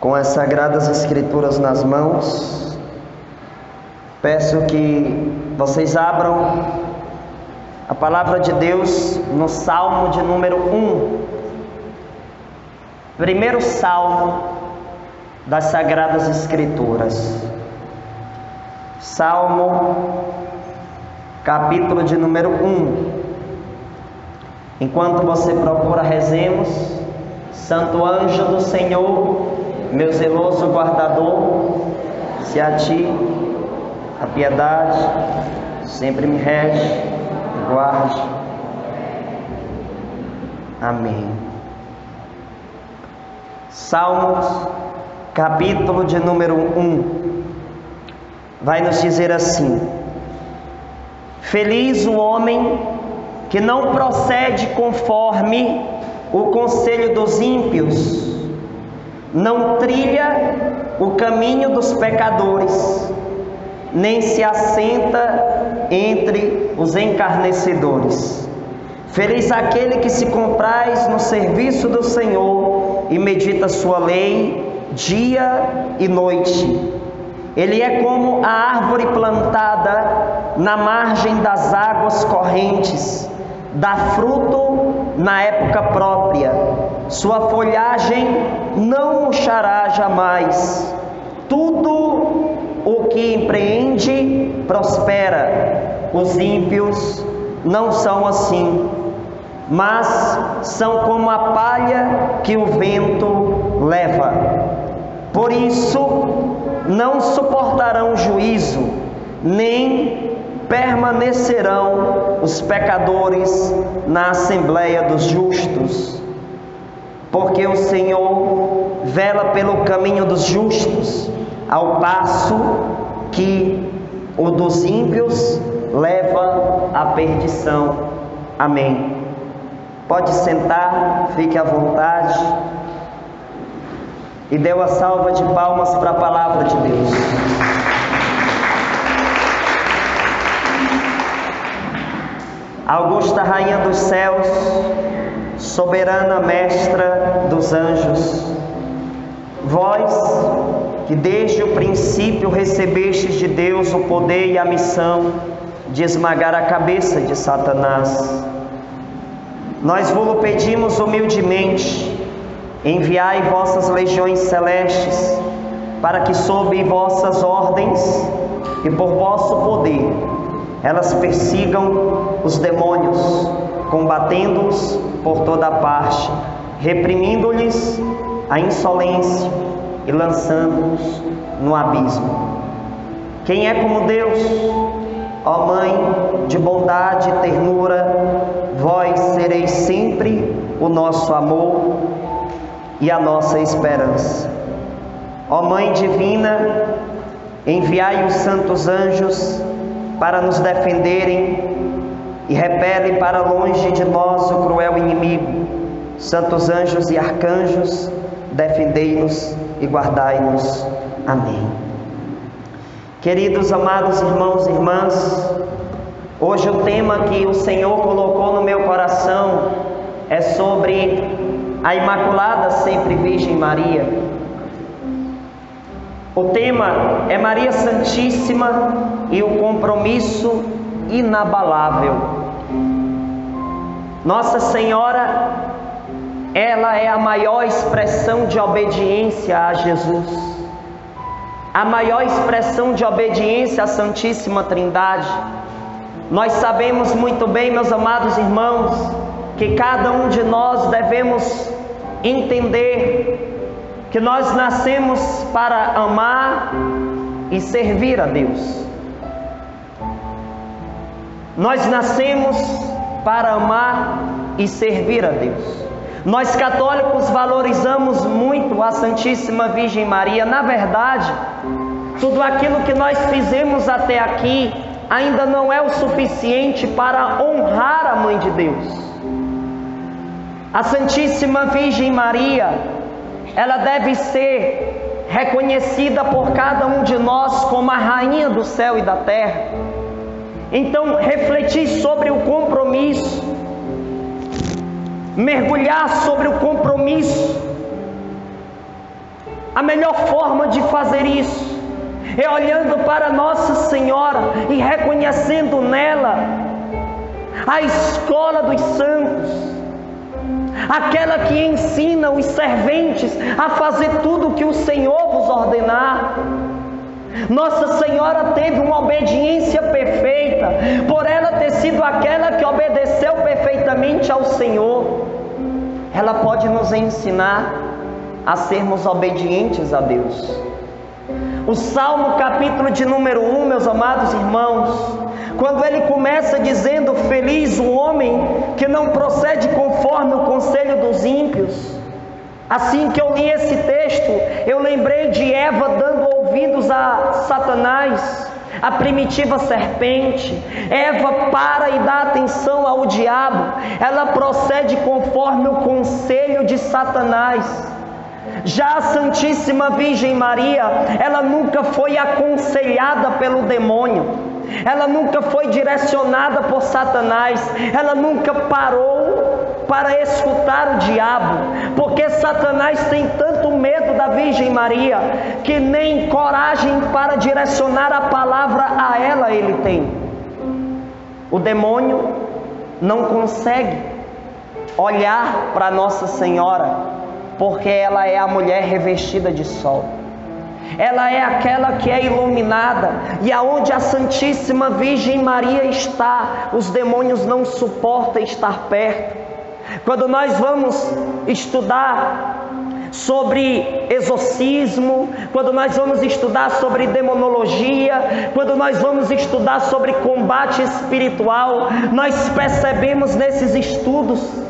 com as Sagradas Escrituras nas mãos, peço que vocês abram a palavra de Deus no Salmo de número 1, primeiro Salmo das Sagradas Escrituras. Salmo, capítulo de número 1. Enquanto você procura, rezemos: Santo anjo do Senhor, meu zeloso guardador, se a ti a piedade sempre me rege e guarde. Amém. Salmos, capítulo de número 1, vai nos dizer assim: Feliz o homem que não procede conforme o conselho dos ímpios, não trilha o caminho dos pecadores, nem se assenta entre os encarnecedores. Feliz aquele que se compraz no serviço do Senhor e medita sua lei dia e noite. Ele é como a árvore plantada na margem das águas correntes, dá fruto na época própria, sua folhagem não murchará jamais. Tudo o que empreende prospera. Os ímpios não são assim, mas são como a palha que o vento leva. Por isso não suportarão juízo, nem permanecerão os pecadores na assembleia dos justos. Porque o Senhor vela pelo caminho dos justos, ao passo que o dos ímpios leva à perdição. Amém. Pode sentar, fique à vontade e dê uma salva de palmas para a palavra de Deus. Augusta Rainha dos céus, soberana mestra dos anjos, vós que desde o princípio recebestes de Deus o poder e a missão de esmagar a cabeça de Satanás, nós vos pedimos humildemente: enviai vossas legiões celestes, para que sob vossas ordens e por vosso poder elas persigam os demônios, combatendo-os por toda parte, reprimindo-lhes a insolência e lançando-os no abismo. Quem é como Deus? Ó Mãe de bondade e ternura, vós sereis sempre o nosso amor e a nossa esperança. Ó Mãe divina, enviai os santos anjos para nos defenderem e repele para longe de nós o cruel inimigo. Santos anjos e arcanjos, defendei-nos e guardai-nos. Amém. Queridos, amados irmãos e irmãs, hoje o tema que o Senhor colocou no meu coração é sobre a Imaculada Sempre Virgem Maria. O tema é Maria Santíssima e o compromisso inabalável. Nossa Senhora, ela é a maior expressão de obediência a Jesus, a maior expressão de obediência à Santíssima Trindade. Nós sabemos muito bem, meus amados irmãos, que cada um de nós devemos entender que nós nascemos para amar e servir a Deus. Nós nascemos para amar e servir a Deus. Nós católicos valorizamos muito a Santíssima Virgem Maria. Na verdade, tudo aquilo que nós fizemos até aqui ainda não é o suficiente para honrar a Mãe de Deus. A Santíssima Virgem Maria, ela deve ser reconhecida por cada um de nós como a Rainha do céu e da terra. Então, refletir sobre o compromisso, mergulhar sobre o compromisso A melhor forma de fazer isso é olhando para Nossa Senhora e reconhecendo nela a escola dos santos, aquela que ensina os serventes a fazer tudo o que o Senhor vos ordenar. Nossa Senhora teve uma obediência perfeita, por ela ter sido aquela que obedeceu perfeitamente ao Senhor. Ela pode nos ensinar a sermos obedientes a Deus. O Salmo capítulo de número 1, meus amados irmãos, quando ele começa dizendo: feliz o homem que não procede conforme o conselho dos ímpios. Assim que eu li esse texto, eu lembrei de Eva dando ouvidos a Satanás, a primitiva serpente. Eva para e dá atenção ao diabo, ela procede conforme o conselho de Satanás. Já a Santíssima Virgem Maria, ela nunca foi aconselhada pelo demônio, ela nunca foi direcionada por Satanás, ela nunca parou para escutar o diabo, porque Satanás tem tanto medo da Virgem Maria, que nem coragem para direcionar a palavra a ela ele tem. O demônio não consegue olhar para Nossa Senhora, porque ela é a mulher revestida de sol. Ela é aquela que é iluminada, e aonde a Santíssima Virgem Maria está, os demônios não suportam estar perto. Quando nós vamos estudar sobre exorcismo, quando nós vamos estudar sobre demonologia, quando nós vamos estudar sobre combate espiritual, nós percebemos nesses estudos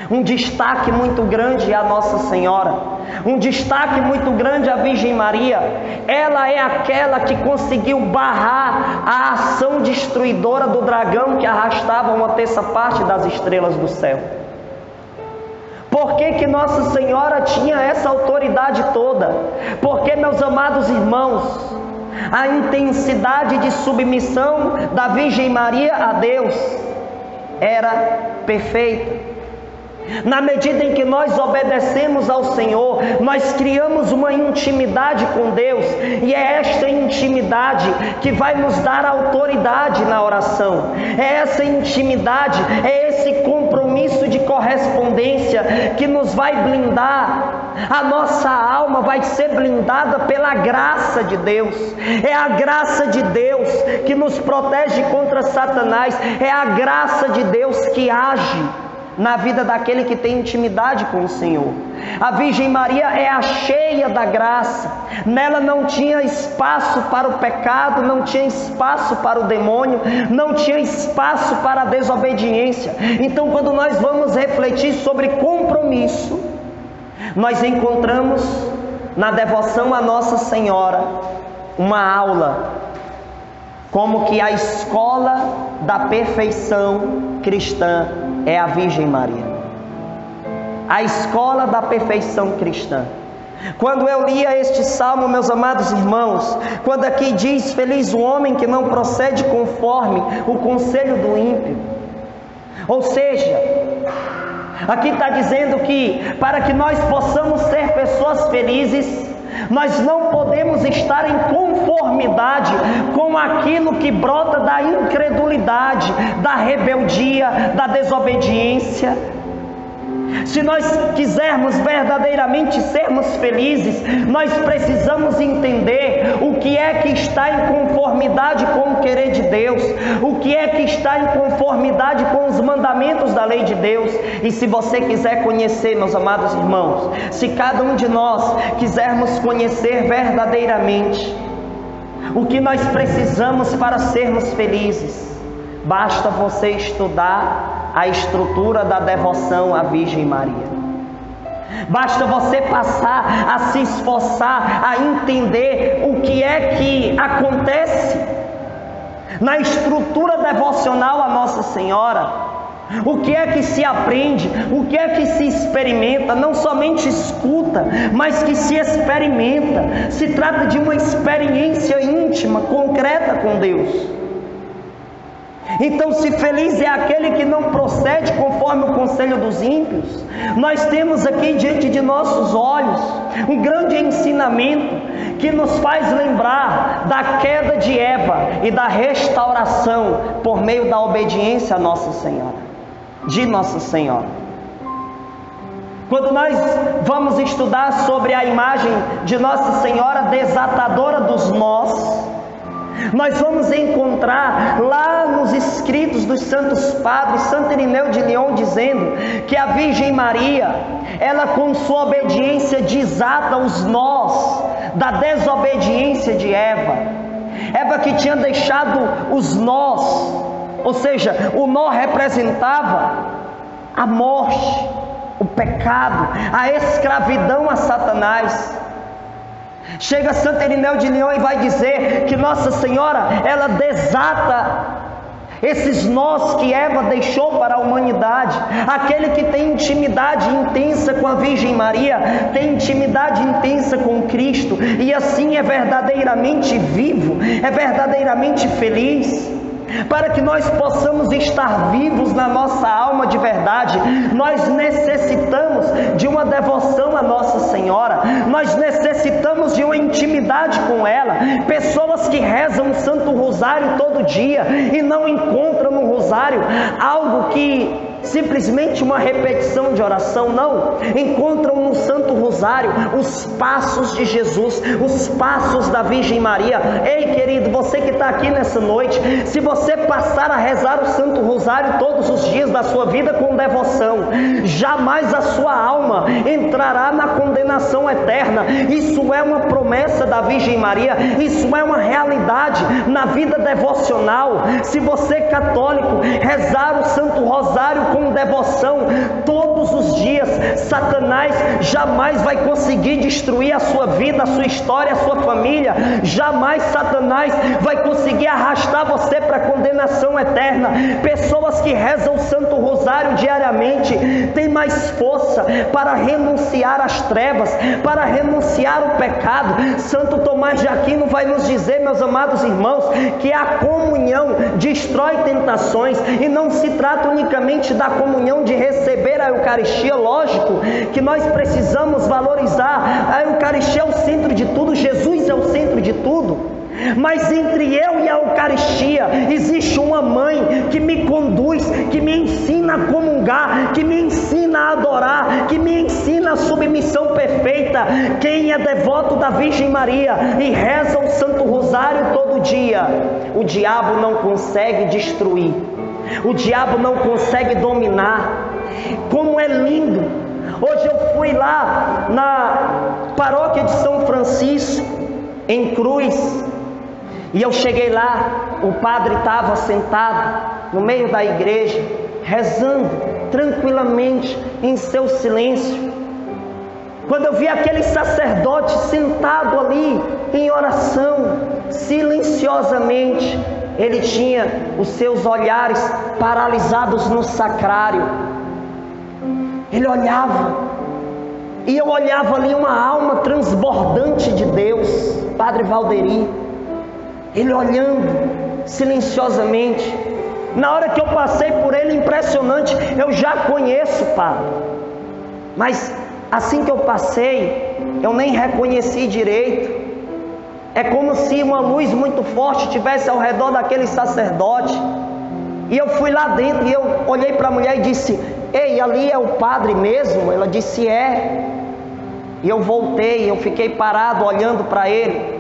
um destaque muito grande à Nossa Senhora, um destaque muito grande à Virgem Maria. Ela é aquela que conseguiu barrar a ação destruidora do dragão que arrastava uma terça parte das estrelas do céu. Por que Nossa Senhora tinha essa autoridade toda? Porque, meus amados irmãos, a intensidade de submissão da Virgem Maria a Deus era perfeita. Na medida em que nós obedecemos ao Senhor, nós criamos uma intimidade com Deus, e é esta intimidade que vai nos dar autoridade na oração. É essa intimidade, é esse compromisso de correspondência que nos vai blindar. A nossa alma vai ser blindada pela graça de Deus. É a graça de Deus que nos protege contra Satanás. É a graça de Deus que age na vida daquele que tem intimidade com o Senhor. A Virgem Maria é a cheia da graça. Nela não tinha espaço para o pecado, não tinha espaço para o demônio, não tinha espaço para a desobediência. Então, quando nós vamos refletir sobre compromisso, nós encontramos na devoção a Nossa Senhora uma aula, como que a escola da perfeição cristã é a Virgem Maria. A escola da perfeição cristã. Quando eu lia este salmo, meus amados irmãos, quando aqui diz: feliz o homem que não procede conforme o conselho do ímpio, ou seja, aqui está dizendo que para que nós possamos ser pessoas felizes, nós não podemos estar em conformidade com aquilo que brota da incredulidade, da rebeldia, da desobediência. Se nós quisermos verdadeiramente sermos felizes, nós precisamos entender o que é que está em conformidade com o querer de Deus, o que é que está em conformidade com os mandamentos da lei de Deus. E se você quiser conhecer, meus amados irmãos, se cada um de nós quisermos conhecer verdadeiramente o que nós precisamos para sermos felizes, basta você estudar a estrutura da devoção à Virgem Maria. Basta você passar a se esforçar a entender o que é que acontece na estrutura devocional à Nossa Senhora. O que é que se aprende, o que é que se experimenta, não somente escuta, mas que se experimenta. Se trata de uma experiência íntima, concreta com Deus. Então, se feliz é aquele que não procede conforme o conselho dos ímpios, nós temos aqui diante de nossos olhos um grande ensinamento que nos faz lembrar da queda de Eva e da restauração por meio da obediência a Nossa Senhora, de Nossa Senhora. Quando nós vamos estudar sobre a imagem de Nossa Senhora desatadora dos nós, nós vamos encontrar lá nos escritos dos santos padres, Santo Irineu de Lyon dizendo que a Virgem Maria, ela com sua obediência desata os nós da desobediência de Eva. Eva que tinha deixado os nós, ou seja, o nó representava a morte, o pecado, a escravidão a Satanás. Chega Santo Irineu de Lyon e vai dizer que Nossa Senhora, ela desata esses nós que Eva deixou para a humanidade. Aquele que tem intimidade intensa com a Virgem Maria, tem intimidade intensa com Cristo, e assim é verdadeiramente vivo, é verdadeiramente feliz. Para que nós possamos estar vivos na nossa alma de verdade, nós necessitamos de uma devoção à Nossa Senhora, nós necessitamos de uma intimidade com ela. Pessoas que rezam o Santo Rosário todo dia e não encontram no Rosário algo que simplesmente uma repetição de oração, não, encontram no Santo Rosário os passos de Jesus, os passos da Virgem Maria. Ei, querido, você que está aqui nessa noite, se você passar a rezar o Santo Rosário todos os dias da sua vida com devoção, jamais a sua alma entrará na condenação eterna. Isso é uma promessa da Virgem Maria, isso é uma realidade na vida devocional. Se você, católico, rezar o Santo Rosário com devoção todos os dias, Satanás jamais vai conseguir destruir a sua vida, a sua história, a sua família. Jamais Satanás vai conseguir arrastar você para a condenação eterna. Pessoas que rezam o Santo Rosário diariamente têm mais força para renunciar às trevas, para renunciar o pecado. Santo Tomás de Aquino vai nos dizer, meus amados irmãos, que a comunhão destrói tentações, e não se trata unicamente da comunhão de receber a Eucaristia. Lógico que nós precisamos valorizar a Eucaristia, é o centro de tudo, Jesus é o centro de tudo. Mas entre eu e a Eucaristia existe uma mãe que me conduz, que me ensina a comungar, que me ensina a adorar, que me ensina a submissão perfeita. Quem é devoto da Virgem Maria e reza o Santo Rosário todo dia, o diabo não consegue destruir, o diabo não consegue dominar. Como é lindo! Hoje eu fui lá na paróquia de São Francisco, em Cruz, e eu cheguei lá, o padre estava sentado no meio da igreja, rezando tranquilamente em seu silêncio. Quando eu vi aquele sacerdote sentado ali em oração, silenciosamente, ele tinha os seus olhares paralisados no sacrário. Ele olhava, e eu olhava ali uma alma transbordante de Deus, Padre Valderi. Ele olhando silenciosamente. Na hora que eu passei por ele, impressionante, eu já conheço o Padre, mas assim que eu passei, eu nem reconheci direito. É como se uma luz muito forte estivesse ao redor daquele sacerdote. E eu fui lá dentro e eu olhei para a mulher e disse: ei, ali é o padre mesmo? Ela disse: é. E eu voltei, eu fiquei parado olhando para ele.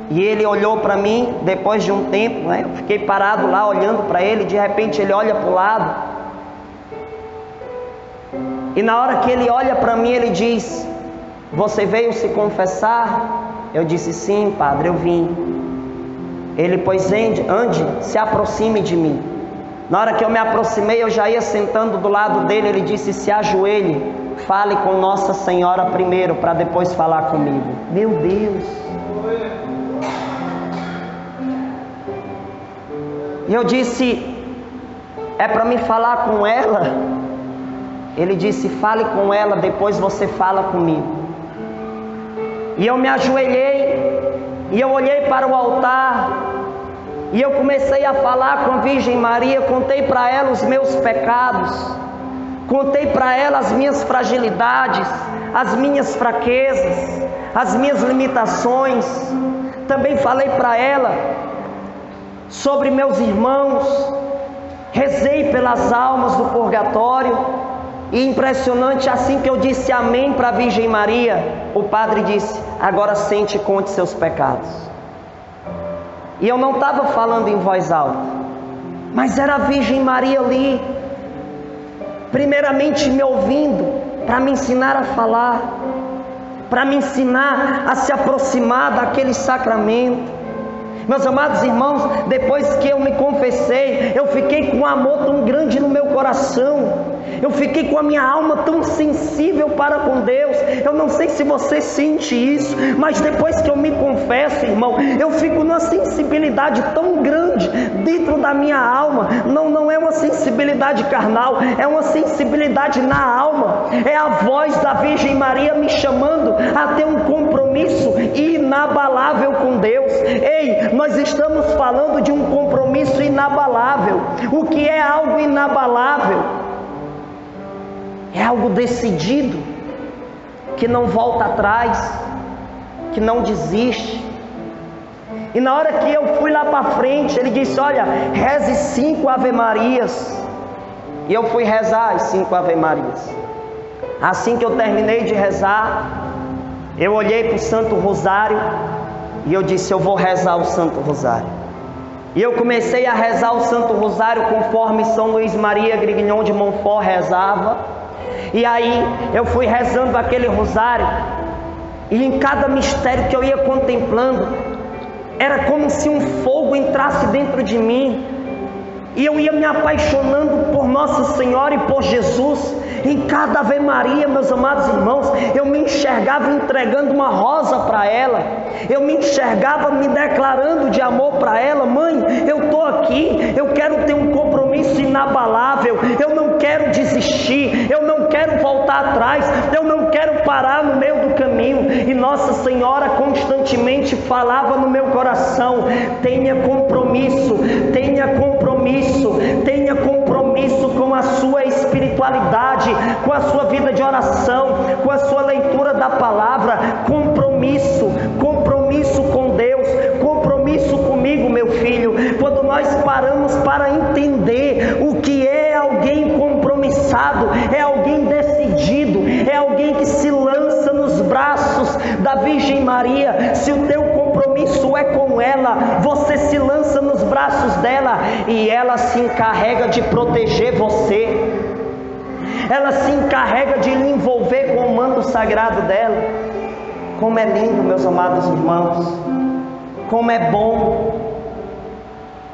E ele olhou para mim depois de um tempo, né? Eu fiquei parado lá olhando para ele. De repente ele olha para o lado. E na hora que ele olha para mim, ele diz: você veio se confessar? Eu disse: sim, padre, eu vim. Ele: pois ande, se aproxime de mim. Na hora que eu me aproximei, eu já ia sentando do lado dele. Ele disse: se ajoelhe, fale com Nossa Senhora primeiro, para depois falar comigo. Meu Deus! E eu disse: é para me falar com ela? Ele disse: fale com ela, depois você fala comigo. E eu me ajoelhei, e eu olhei para o altar, E eu comecei a falar com a Virgem Maria, contei para ela os meus pecados, contei para ela as minhas fragilidades, as minhas fraquezas, as minhas limitações. Também falei para ela sobre meus irmãos, rezei pelas almas do purgatório. E impressionante, assim que eu disse amém para a Virgem Maria, o padre disse: agora sente e conte seus pecados. E eu não estava falando em voz alta, mas era a Virgem Maria ali, primeiramente me ouvindo, para me ensinar a falar, para me ensinar a se aproximar daquele sacramento. Meus amados irmãos, depois que eu me confessei, eu fiquei com um amor tão grande no meu coração, eu fiquei com a minha alma tão sensível para com Deus. Eu não sei se você sente isso, mas depois que eu me confesso, irmão, eu fico numa sensibilidade tão grande dentro da minha alma. Não é uma sensibilidade carnal, é uma sensibilidade na alma. É a voz da Virgem Maria me chamando a ter um compromisso inabalável com Deus. Ei, nós estamos falando de um compromisso inabalável. O que é algo inabalável? É algo decidido, que não volta atrás, que não desiste. E na hora que eu fui lá para frente, ele disse: olha, reze 5 Ave Marias. E eu fui rezar as 5 Ave Marias. Assim que eu terminei de rezar, eu olhei para o Santo Rosário e eu disse: eu vou rezar o Santo Rosário. E eu comecei a rezar o Santo Rosário conforme São Luís Maria Grignon de Montfort rezava. E aí eu fui rezando aquele rosário, e em cada mistério que eu ia contemplando, era como se um fogo entrasse dentro de mim, e eu ia me apaixonando por Nossa Senhora e por Jesus. Em cada Ave Maria, meus amados irmãos, eu me enxergava entregando uma rosa para ela, eu me enxergava me declarando de amor para ela. Mãe, eu estou aqui, eu quero ter um compromisso inabalável, eu não quero desistir, eu não quero voltar atrás, eu não quero parar no meio do caminho. E Nossa Senhora constantemente falava no meu coração: tenha compromisso, tenha compromisso, tenha compromisso com a sua espiritualidade, com a sua vida de oração, com a sua leitura da palavra. Compromisso, compromisso com Deus, compromisso comigo, meu filho. Quando nós paramos para entender o que é alguém compromissado, é alguém decidido, é alguém que se lança nos braços da Virgem Maria. Se o teu compromisso é com ela, você se lança nos braços dela e ela se encarrega de proteger você. Ela se encarrega de lhe envolver com o manto sagrado dela. Como é lindo, meus amados irmãos, como é bom,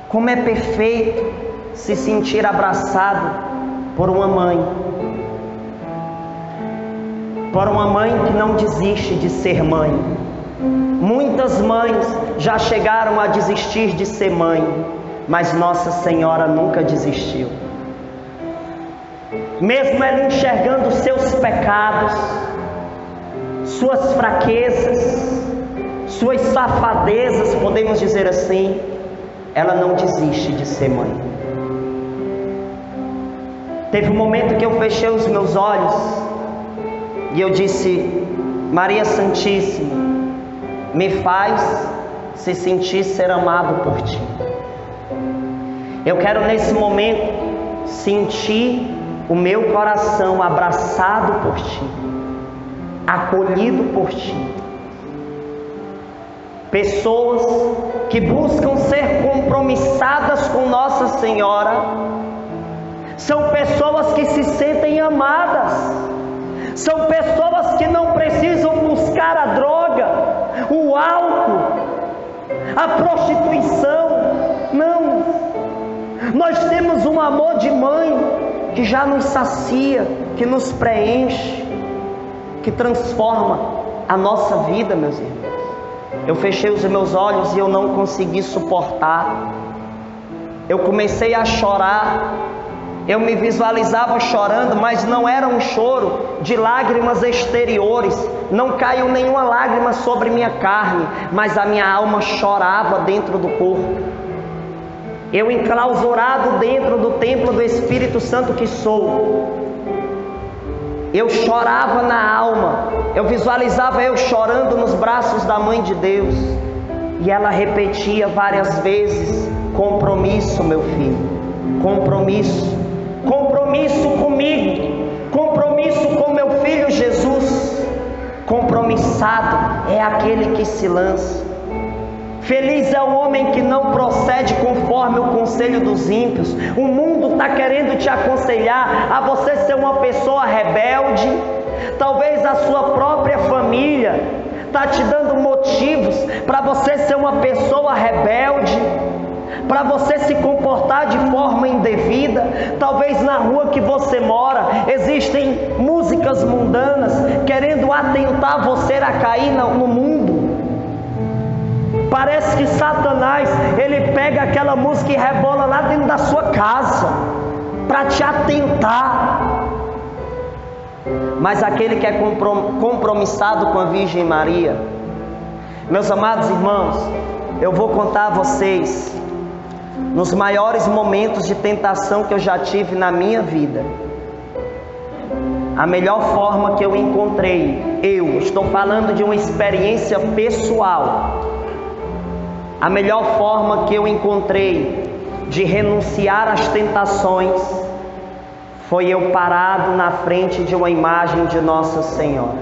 como é perfeito se sentir abraçado por uma mãe que não desiste de ser mãe. Muitas mães já chegaram a desistir de ser mãe, mas Nossa Senhora nunca desistiu. Mesmo ela enxergando seus pecados, suas fraquezas, suas safadezas, podemos dizer assim, ela não desiste de ser mãe. Teve um momento que eu fechei os meus olhos e eu disse: Maria Santíssima, me faz se sentir ser amado por Ti. Eu quero nesse momento sentir o meu coração abraçado por Ti, acolhido por Ti. Pessoas que buscam ser compromissadas com Nossa Senhora são pessoas que se sentem amadas, são pessoas que não precisam buscar a droga, o álcool, a prostituição. Não, nós temos um amor de mãe que já nos sacia, que nos preenche, que transforma a nossa vida, meus irmãos. Eu fechei os meus olhos e eu não consegui suportar. Eu comecei a chorar. Eu me visualizava chorando, mas não era um choro de lágrimas exteriores. Não caiu nenhuma lágrima sobre minha carne, mas a minha alma chorava dentro do corpo. eu enclausurado dentro do templo do Espírito Santo que sou, eu chorava na alma, eu visualizava eu chorando nos braços da Mãe de Deus, e ela repetia várias vezes: compromisso, meu filho, compromisso, compromisso comigo, compromisso com meu filho Jesus. Compromissado é aquele que se lança. Feliz é o homem que não procede conforme o conselho dos ímpios. O mundo está querendo te aconselhar a você ser uma pessoa rebelde. Talvez a sua própria família está te dando motivos para você ser uma pessoa rebelde, para você se comportar de forma indevida. Talvez na rua que você mora existem músicas mundanas querendo atentar você a cair no mundo. Parece que Satanás, ele pega aquela música e rebola lá dentro da sua casa para te atentar. Mas aquele que é compromissado com a Virgem Maria, meus amados irmãos, eu vou contar a vocês nos maiores momentos de tentação que eu já tive na minha vida. A melhor forma que eu encontrei, eu estou falando de uma experiência pessoal, a melhor forma que eu encontrei de renunciar às tentações foi eu parado na frente de uma imagem de Nossa Senhora.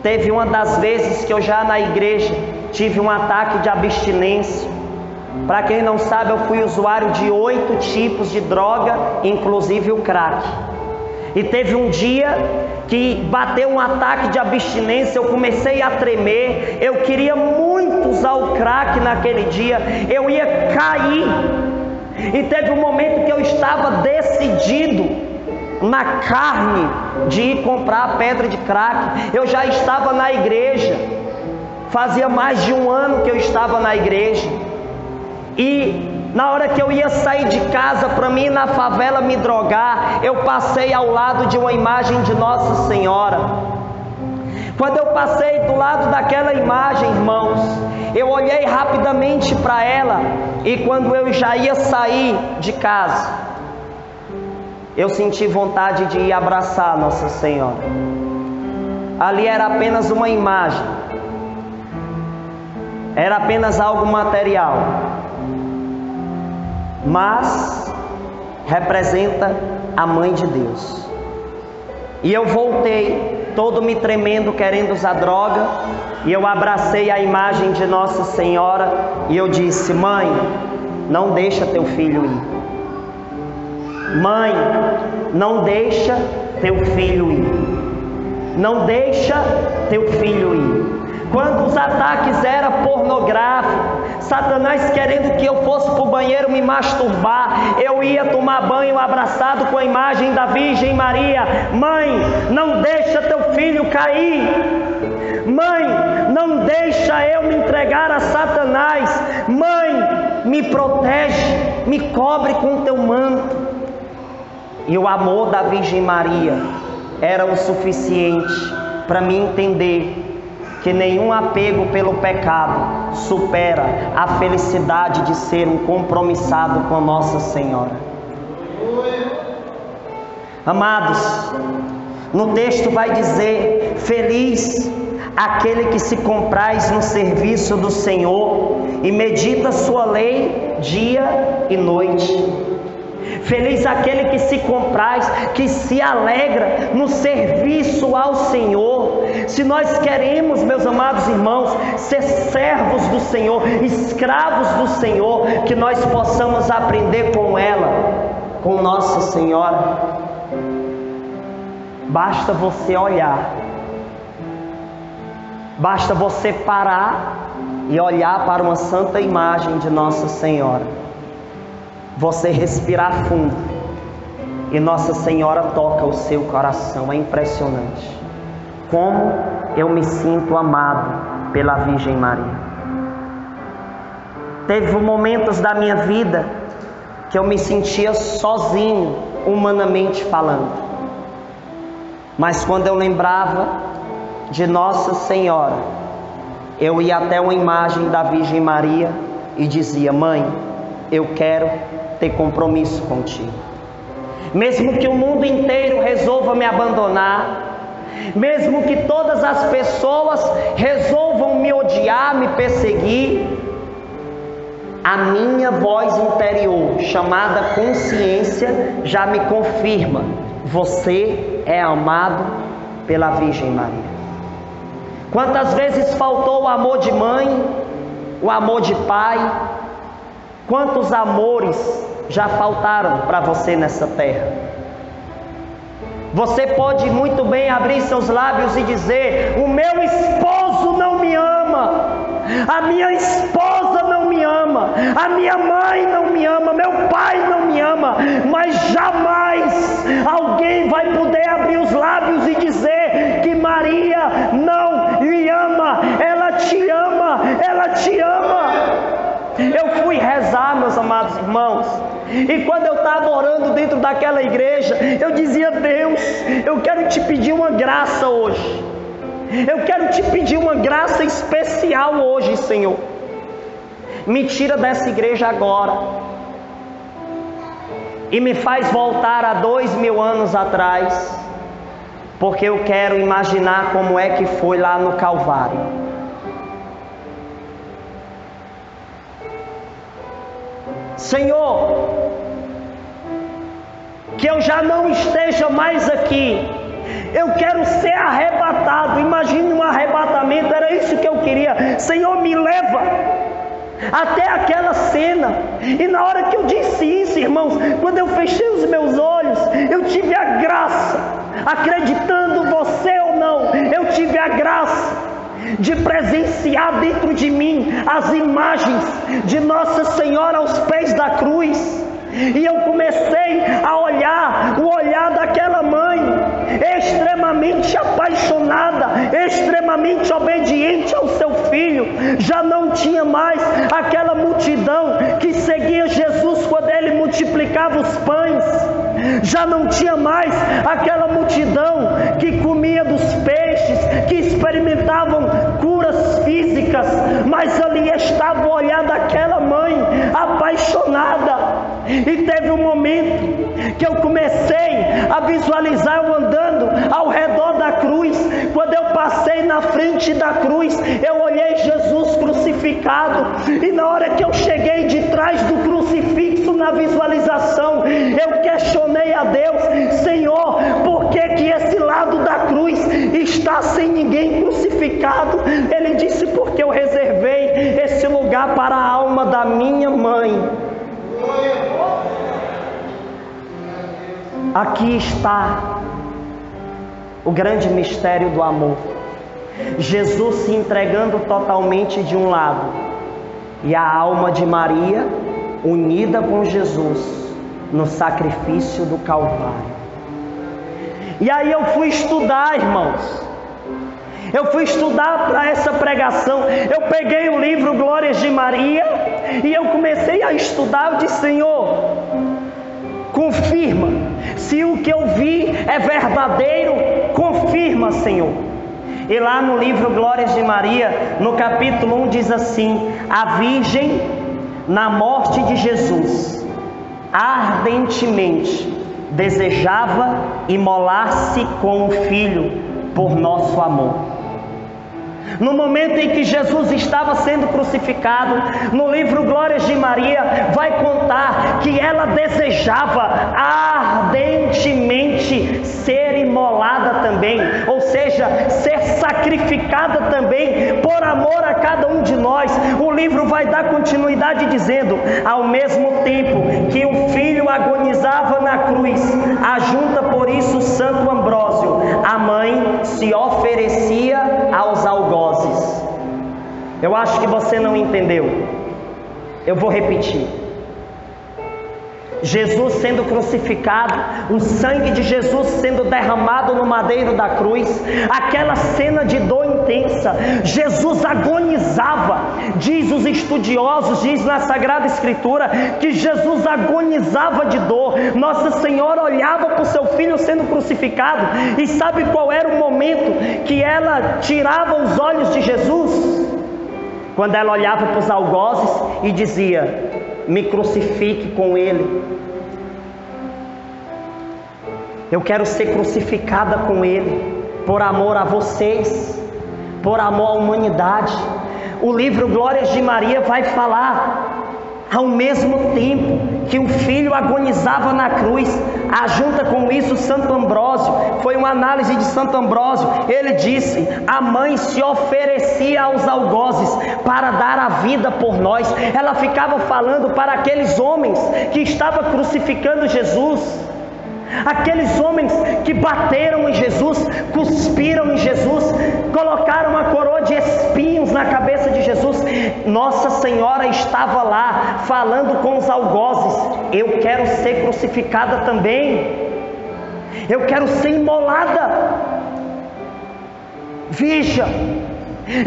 Teve uma das vezes que eu já na igreja tive um ataque de abstinência. Para quem não sabe, eu fui usuário de 8 tipos de droga, inclusive o crack. E teve um dia que bateu um ataque de abstinência, eu comecei a tremer, eu queria muito usar o crack naquele dia, eu ia cair. E teve um momento que eu estava decidido na carne de ir comprar a pedra de crack. Eu já estava na igreja, fazia mais de 1 ano que eu estava na igreja. E na hora que eu ia sair de casa para mim ir na favela me drogar, eu passei ao lado de uma imagem de Nossa Senhora. Quando eu passei do lado daquela imagem, irmãos, eu olhei rapidamente para ela, e quando eu já ia sair de casa, eu senti vontade de ir abraçar Nossa Senhora. Ali era apenas uma imagem, era apenas algo material, mas representa a Mãe de Deus. E eu voltei, todo me tremendo, querendo usar droga, e eu abracei a imagem de Nossa Senhora, e eu disse: mãe, não deixa teu filho ir. Mãe, não deixa teu filho ir. Não deixa teu filho ir. Quando os ataques eram pornográficos, Satanás querendo que eu fosse para o banheiro me masturbar, eu ia tomar banho abraçado com a imagem da Virgem Maria. Mãe, não deixa teu filho cair. Mãe, não deixa eu me entregar a Satanás. Mãe, me protege, me cobre com teu manto. E o amor da Virgem Maria era o suficiente para me entender que nenhum apego pelo pecado supera a felicidade de ser um compromissado com Nossa Senhora. Amados, no texto vai dizer: feliz aquele que se compraz no serviço do Senhor e medita sua lei dia e noite. Feliz aquele que se compraz, que se alegra no serviço ao Senhor. Se nós queremos, meus amados irmãos, ser servos do Senhor, escravos do Senhor, que nós possamos aprender com ela, com Nossa Senhora. Basta você olhar, basta você parar e olhar para uma santa imagem de Nossa Senhora. Você respirar fundo e Nossa Senhora toca o seu coração. É impressionante como eu me sinto amado pela Virgem Maria. Teve momentos da minha vida que eu me sentia sozinho, humanamente falando, mas quando eu lembrava de Nossa Senhora, eu ia até uma imagem da Virgem Maria e dizia: mãe, eu quero ter compromisso contigo. Mesmo que o mundo inteiro resolva me abandonar, mesmo que todas as pessoas resolvam me odiar, me perseguir, a minha voz interior, chamada consciência, já me confirma: você é amado pela Virgem Maria. Quantas vezes faltou o amor de mãe, o amor de pai? Quantos amores já faltaram para você nessa terra? Você pode muito bem abrir seus lábios e dizer: o meu esposo não me ama, a minha esposa não me ama, a minha mãe não me ama, meu pai não me ama, mas jamais alguém vai poder abrir os lábios e dizer que Maria não lhe ama. Ela te ama, ela te ama. Eu fui rezar, meus amados irmãos, e quando eu estava orando dentro daquela igreja, eu dizia: Deus, eu quero te pedir uma graça hoje. Eu quero te pedir uma graça especial hoje, Senhor. Me tira dessa igreja agora e me faz voltar a 2000 anos atrás, porque eu quero imaginar como é que foi lá no Calvário. Senhor, que eu já não esteja mais aqui, eu quero ser arrebatado. Imagine um arrebatamento, era isso que eu queria. Senhor, me leva até aquela cena. E na hora que eu disse isso, irmãos, quando eu fechei os meus olhos, eu tive a graça, acreditando você ou não, eu tive a graça de presenciar dentro de mim as imagens de Nossa Senhora aos pés da cruz. E eu comecei a olhar o olhar daquela mãe, extremamente apaixonada, extremamente obediente ao seu filho. Já não tinha mais aquela multidão que seguia Jesus quando ele multiplicava os pães. Já não tinha mais aquela multidão que comia dos peixes, que experimentavam curas físicas, mas ali estava o olhar daquela mãe apaixonada. E teve um momento que eu comecei a visualizar eu andando ao redor da cruz. Quando eu passei na frente da cruz, eu olhei Jesus crucificado, e na hora que eu cheguei de trás do crucifixo na visualização, eu questionei a Deus: Senhor, por que que esse lado da cruz está sem ninguém crucificado? Ele disse: porque eu reservei esse lugar para a alma da minha mãe. Aqui está o grande mistério do amor. Jesus se entregando totalmente de um lado, e a alma de Maria unida com Jesus no sacrifício do Calvário. E aí eu fui estudar, irmãos. Eu fui estudar para essa pregação. Eu peguei o livro Glórias de Maria e eu comecei a estudar. Eu disse: Senhor, confirma, se o que eu vi é verdadeiro, confirma, Senhor. E lá no livro Glórias de Maria, no capítulo 1, diz assim: a Virgem, na morte de Jesus, ardentemente desejava imolar-se com o Filho por nosso amor. No momento em que Jesus estava sendo crucificado, no livro Glórias de Maria vai contar que ela desejava ardentemente ser imolada também, ou seja, ser sacrificada também por amor a cada um de nós. O livro vai dar continuidade dizendo: ao mesmo tempo que o Filho agonizava na cruz, ajunta por isso Santo Ambrósio, a mãe se oferecia aos algozes. Eu acho que você não entendeu. Eu vou repetir. Jesus sendo crucificado, o sangue de Jesus sendo derramado no madeiro da cruz, aquela cena de dor intensa, Jesus agonizava. Diz os estudiosos, diz na Sagrada Escritura, que Jesus agonizava de dor. Nossa Senhora olhava para o seu filho sendo crucificado, e sabe qual era o momento que ela tirava os olhos de Jesus? Quando ela olhava para os algozes e dizia: me crucifique com Ele. Eu quero ser crucificada com Ele, por amor a vocês, por amor à humanidade. O livro Glórias de Maria vai falar, ao mesmo tempo que o Filho agonizava na cruz, ajunta com isso Santo Ambrósio, foi uma análise de Santo Ambrósio, ele disse: a mãe se oferecia aos algozes para dar a vida por nós. Ela ficava falando para aqueles homens que estavam crucificando Jesus, aqueles homens que bateram em Jesus, cuspiram em Jesus, colocaram uma coroa de espinhos na cabeça de Jesus. Nossa Senhora estava lá falando com os algozes: eu quero ser crucificada também, eu quero ser imolada. Veja,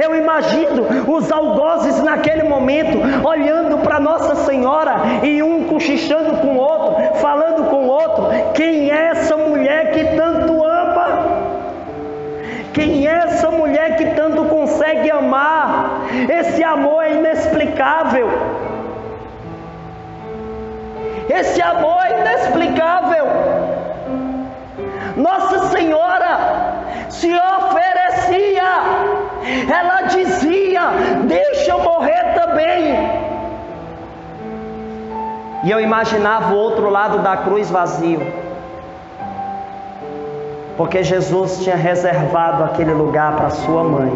eu imagino os algozes naquele momento olhando para Nossa Senhora e um cochichando com o outro, falando com o outro: quem é essa mulher que tanto ama? Quem é essa mulher que tanto consegue amar? Esse amor é inexplicável. Esse amor é inexplicável. Nossa Senhora se oferecia, ela dizia: deixa eu morrer também. E eu imaginava o outro lado da cruz vazio, porque Jesus tinha reservado aquele lugar para sua mãe.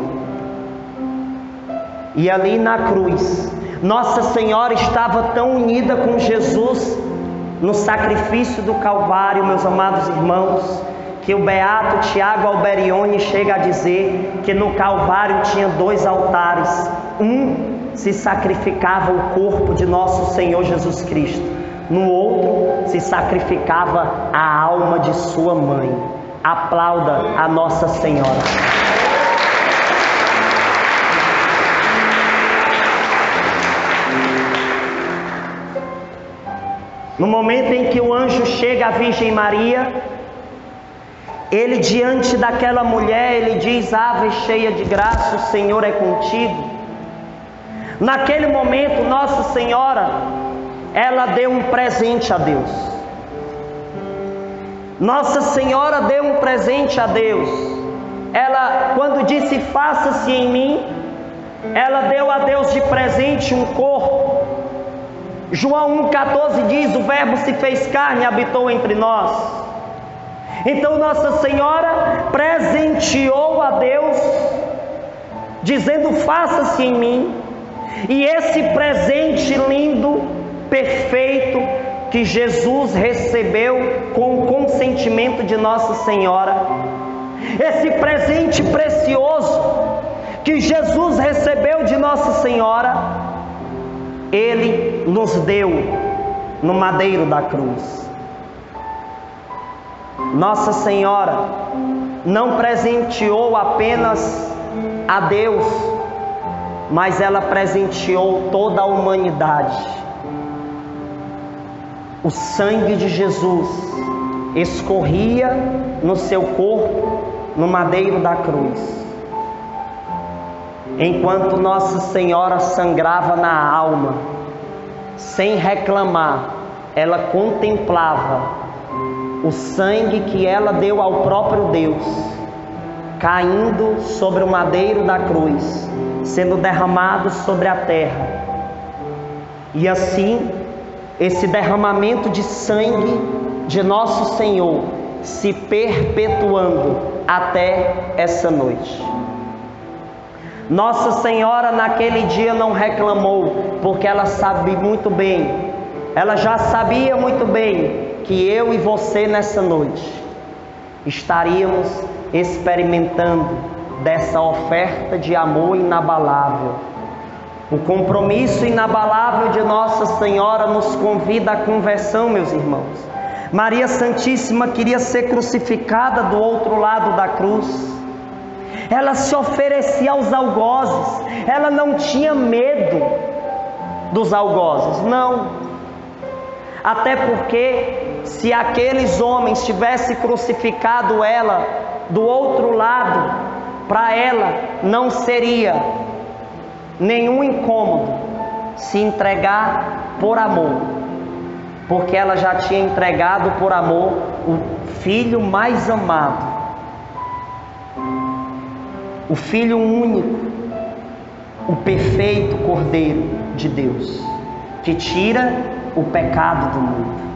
E ali na cruz, Nossa Senhora estava tão unida com Jesus no sacrifício do Calvário, meus amados irmãos, que o beato Tiago Alberione chega a dizer que no Calvário tinha 2 altares. Um se sacrificava o corpo de nosso Senhor Jesus Cristo, no outro se sacrificava a alma de sua mãe. Aplauda a Nossa Senhora. No momento em que o anjo chega à Virgem Maria, ele, diante daquela mulher, ele diz: ave cheia de graça, o Senhor é contigo. Naquele momento, Nossa Senhora, ela deu um presente a Deus. Nossa Senhora deu um presente a Deus. Ela, quando disse faça-se em mim, ela deu a Deus de presente um corpo. João 1,14 diz: o Verbo se fez carne e habitou entre nós. Então Nossa Senhora presenteou a Deus, dizendo faça-se em mim. E esse presente lindo, perfeito, que Jesus recebeu com o consentimento de Nossa Senhora, esse presente precioso que Jesus recebeu de Nossa Senhora, Ele nos deu no madeiro da cruz. Nossa Senhora não presenteou apenas a Deus, mas ela presenteou toda a humanidade. O sangue de Jesus escorria no seu corpo, no madeiro da cruz. Enquanto Nossa Senhora sangrava na alma, sem reclamar, ela contemplava o sangue que ela deu ao próprio Deus, caindo sobre o madeiro da cruz, sendo derramado sobre a terra. E assim, esse derramamento de sangue de nosso Senhor se perpetuando até essa noite. Nossa Senhora naquele dia não reclamou, porque ela sabe muito bem, ela já sabia muito bem que eu e você nessa noite estaríamos experimentando dessa oferta de amor inabalável. O compromisso inabalável de Nossa Senhora nos convida à conversão, meus irmãos. Maria Santíssima queria ser crucificada do outro lado da cruz. Ela se oferecia aos algozes. Ela não tinha medo dos algozes, não. Até porque, se aqueles homens tivessem crucificado ela do outro lado, para ela não seria nenhum incômodo, se entregar por amor, porque ela já tinha entregado por amor o filho mais amado, o filho único, o perfeito Cordeiro de Deus, que tira o pecado do mundo.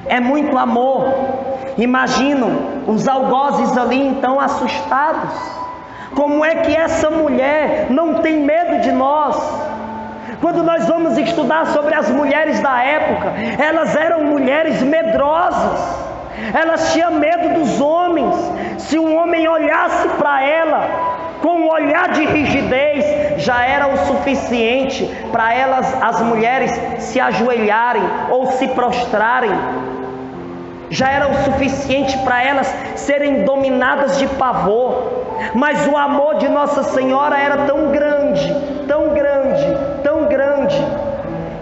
É muito amor. Imaginam os algozes ali então assustados. Como é que essa mulher não tem medo de nós? Quando nós vamos estudar sobre as mulheres da época, elas eram mulheres medrosas, elas tinham medo dos homens. Se um homem olhasse para ela com um olhar de rigidez, já era o suficiente para elas, as mulheres, se ajoelharem ou se prostrarem. Já era o suficiente para elas serem dominadas de pavor. Mas o amor de Nossa Senhora era tão grande, tão grande, tão grande,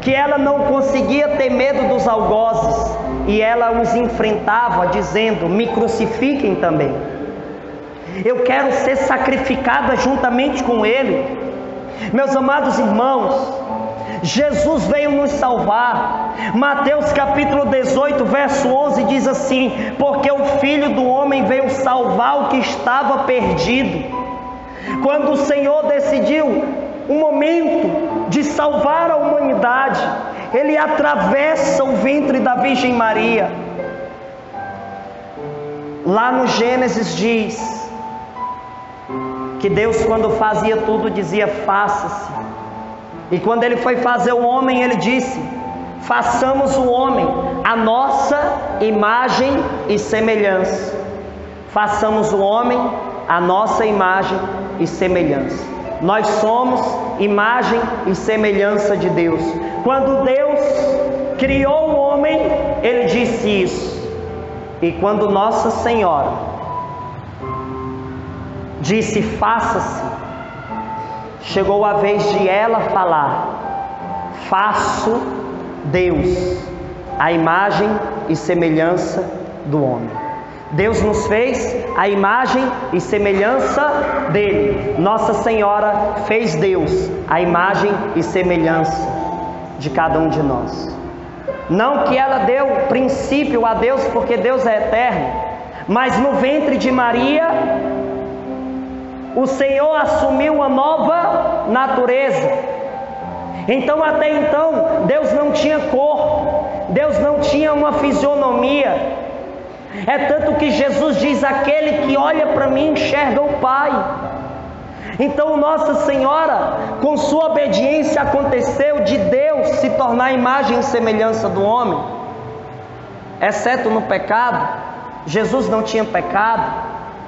que ela não conseguia ter medo dos algozes, e ela os enfrentava dizendo: me crucifiquem também, eu quero ser sacrificada juntamente com Ele. Meus amados irmãos, Jesus veio nos salvar. Mateus capítulo 18, verso 11 diz assim: porque o Filho do Homem veio salvar o que estava perdido. Quando o Senhor decidiu um momento de salvar a humanidade, Ele atravessa o ventre da Virgem Maria. Lá no Gênesis diz que Deus, quando fazia tudo, dizia: faça-se. E quando Ele foi fazer o homem, Ele disse: façamos o homem a nossa imagem e semelhança. Façamos o homem a nossa imagem e semelhança. Nós somos imagem e semelhança de Deus. Quando Deus criou o homem, Ele disse isso. E quando Nossa Senhora disse: faça-se, chegou a vez de ela falar: faço Deus a imagem e semelhança do homem. Deus nos fez a imagem e semelhança dele. Nossa Senhora fez Deus a imagem e semelhança de cada um de nós. Não que ela deu princípio a Deus, porque Deus é eterno, mas no ventre de Maria o Senhor assumiu uma nova natureza. Então, até então, Deus não tinha corpo, Deus não tinha uma fisionomia. É tanto que Jesus diz: aquele que olha para mim enxerga o Pai. Então Nossa Senhora, com sua obediência, aconteceu de Deus se tornar a imagem e semelhança do homem. Exceto no pecado, Jesus não tinha pecado,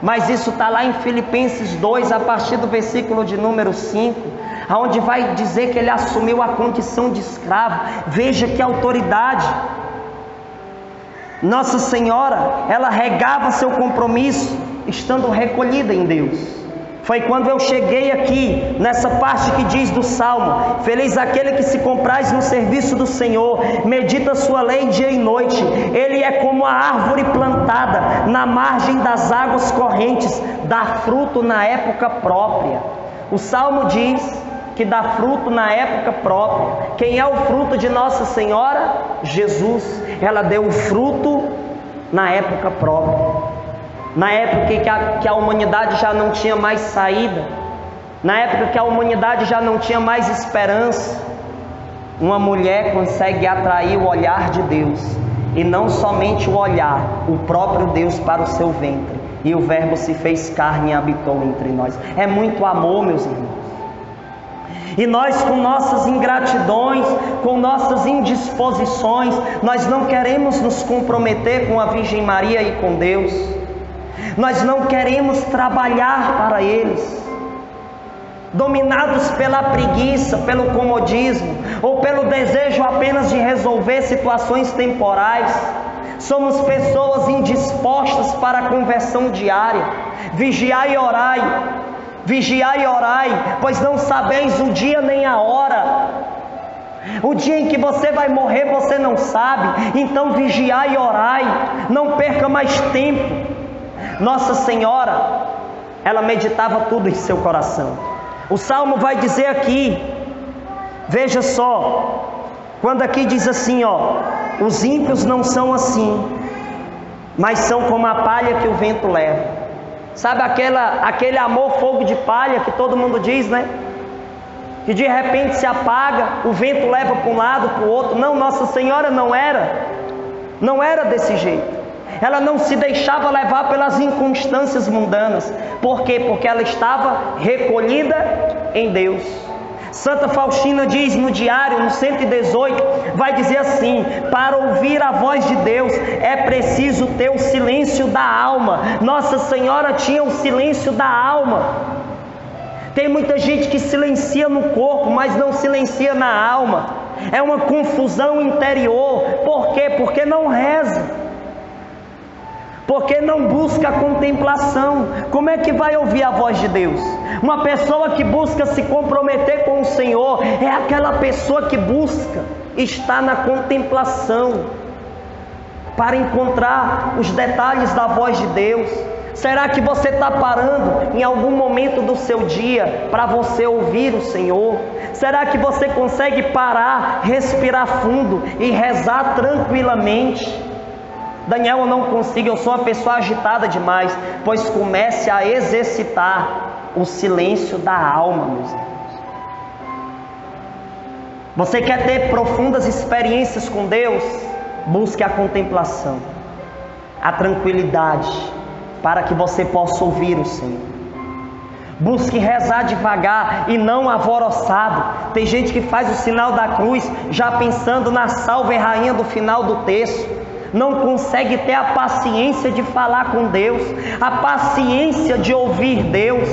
mas isso está lá em Filipenses 2, a partir do versículo de número 5, onde vai dizer que Ele assumiu a condição de escravo. Veja que autoridade. Nossa Senhora, ela regava seu compromisso estando recolhida em Deus. Foi quando eu cheguei aqui, nessa parte que diz do Salmo: feliz aquele que se compraz no serviço do Senhor, medita sua lei dia e noite. Ele é como a árvore plantada na margem das águas correntes, dá fruto na época própria. O Salmo diz que dá fruto na época própria. Quem é o fruto de Nossa Senhora? Jesus. Ela deu o fruto na época própria. Na época que a humanidade já não tinha mais saída, na época que a humanidade já não tinha mais esperança, uma mulher consegue atrair o olhar de Deus, e não somente o olhar, o próprio Deus para o seu ventre, e o Verbo se fez carne e habitou entre nós. É muito amor, meus irmãos. E nós, com nossas ingratidões, com nossas indisposições, nós não queremos nos comprometer com a Virgem Maria e com Deus. Nós não queremos trabalhar para eles, dominados pela preguiça, pelo comodismo, ou pelo desejo apenas de resolver situações temporais. Somos pessoas indispostas para a conversão diária. Vigiai e orai, pois não sabeis o dia nem a hora. O dia em que você vai morrer você não sabe. Então vigiai e orai, não perca mais tempo. Nossa Senhora, ela meditava tudo em seu coração. O Salmo vai dizer aqui Veja só, quando aqui diz assim, ó, os ímpios não são assim, mas são como a palha que o vento leva. Sabe aquele amor fogo de palha que todo mundo diz, né? Que de repente se apaga, o vento leva para um lado, para o outro. Não, Nossa Senhora não era desse jeito. Ela não se deixava levar pelas inconstâncias mundanas. Por quê? Porque ela estava recolhida em Deus. Santa Faustina diz no diário, no 118, vai dizer assim: para ouvir a voz de Deus é preciso ter o silêncio da alma. Nossa Senhora tinha o silêncio da alma. Tem muita gente que silencia no corpo, mas não silencia na alma. É uma confusão interior. Por quê? Porque não reza, porque não busca a contemplação. Como é que vai ouvir a voz de Deus? Uma pessoa que busca se comprometer com o Senhor é aquela pessoa que busca estar na contemplação para encontrar os detalhes da voz de Deus. Será que você está parando em algum momento do seu dia para você ouvir o Senhor? Será que você consegue parar, respirar fundo e rezar tranquilamente? Daniel, eu não consigo, eu sou uma pessoa agitada demais. Pois comece a exercitar o silêncio da alma, meus irmãos. Você quer ter profundas experiências com Deus? Busque a contemplação, a tranquilidade, para que você possa ouvir o Senhor. Busque rezar devagar e não alvoroçado. Tem gente que faz o sinal da cruz já pensando na salve rainha do final do texto. Não consegue ter a paciência de falar com Deus, a paciência de ouvir Deus.